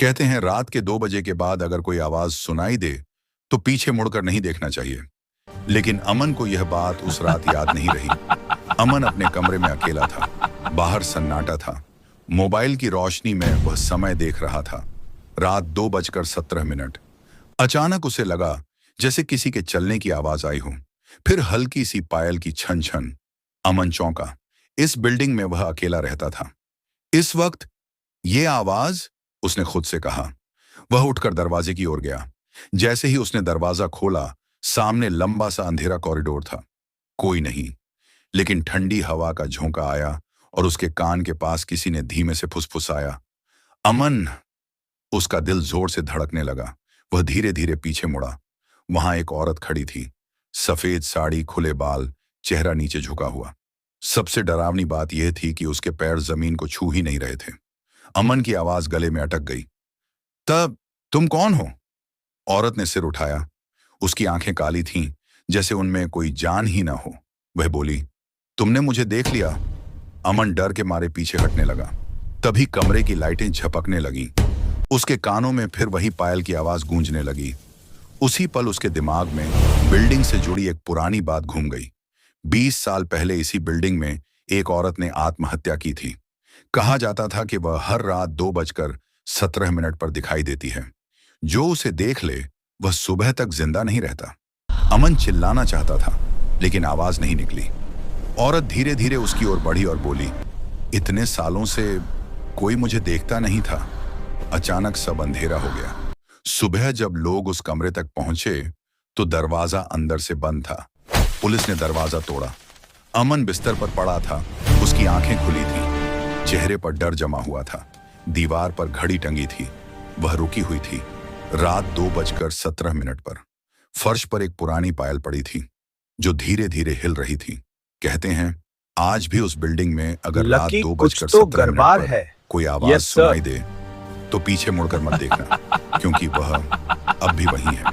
कहते हैं रात के 2 बजे के बाद अगर कोई आवाज सुनाई दे तो पीछे मुड़कर नहीं देखना चाहिए। लेकिन अमन को यह बात उस रात याद नहीं रही। अमन अपने कमरे में अकेला था। बाहर सन्नाटा था। मोबाइल की रोशनी में वह समय देख रहा था। रात 2:17। अचानक उसे लगा जैसे किसी के चलने की आवाज आई हो। फिर हल्की सी पायल की छन छन। अमन चौंका। इस बिल्डिंग में वह अकेला रहता था। इस वक्त ये आवाज, उसने खुद से कहा। वह उठकर दरवाजे की ओर गया। जैसे ही उसने दरवाजा खोला, सामने लंबा सा अंधेरा कॉरिडोर था। कोई नहीं, लेकिन ठंडी हवा का झोंका आया और उसके कान के पास किसी ने धीमे से फुसफुसाया, अमन। उसका दिल जोर से धड़कने लगा। वह धीरे धीरे पीछे मुड़ा। वहां एक औरत खड़ी थी। सफेद साड़ी, खुले बाल, चेहरा नीचे झुका हुआ। सबसे डरावनी बात यह थी कि उसके पैर जमीन को छू ही नहीं रहे थे। अमन की आवाज गले में अटक गई। तब तुम कौन हो? औरत ने सिर उठाया। उसकी आंखें काली थीं, जैसे उनमें कोई जान ही ना हो। वह बोली, तुमने मुझे देख लिया। अमन डर के मारे पीछे हटने लगा। तभी कमरे की लाइटें झपकने लगीं। उसके कानों में फिर वही पायल की आवाज गूंजने लगी। उसी पल उसके दिमाग में बिल्डिंग से जुड़ी एक पुरानी बात घूम गई। 20 साल पहले इसी बिल्डिंग में एक औरत ने आत्महत्या की थी। कहा जाता था कि वह हर रात 2:17 पर दिखाई देती है। जो उसे देख ले वह सुबह तक जिंदा नहीं रहता। अमन चिल्लाना चाहता था, लेकिन आवाज नहीं निकली। औरत धीरे धीरे उसकी ओर बढ़ी और बोली, इतने सालों से कोई मुझे देखता नहीं था। अचानक सब अंधेरा हो गया। सुबह जब लोग उस कमरे तक पहुंचे तो दरवाजा अंदर से बंद था। पुलिस ने दरवाजा तोड़ा। अमन बिस्तर पर पड़ा था। उसकी आंखें खुली थी। चेहरे पर डर जमा हुआ था। दीवार पर घड़ी टंगी थी। वह रुकी हुई थी। रात 2:17 पर फर्श पर एक पुरानी पायल पड़ी थी, जो धीरे धीरे हिल रही थी। कहते हैं आज भी उस बिल्डिंग में अगर रात लकी, कुछ 2:17 तो गड़बड़ पर है। कोई आवाज यस सर। सुनाई दे तो पीछे मुड़कर मत देखना, क्योंकि वह अब भी वही है।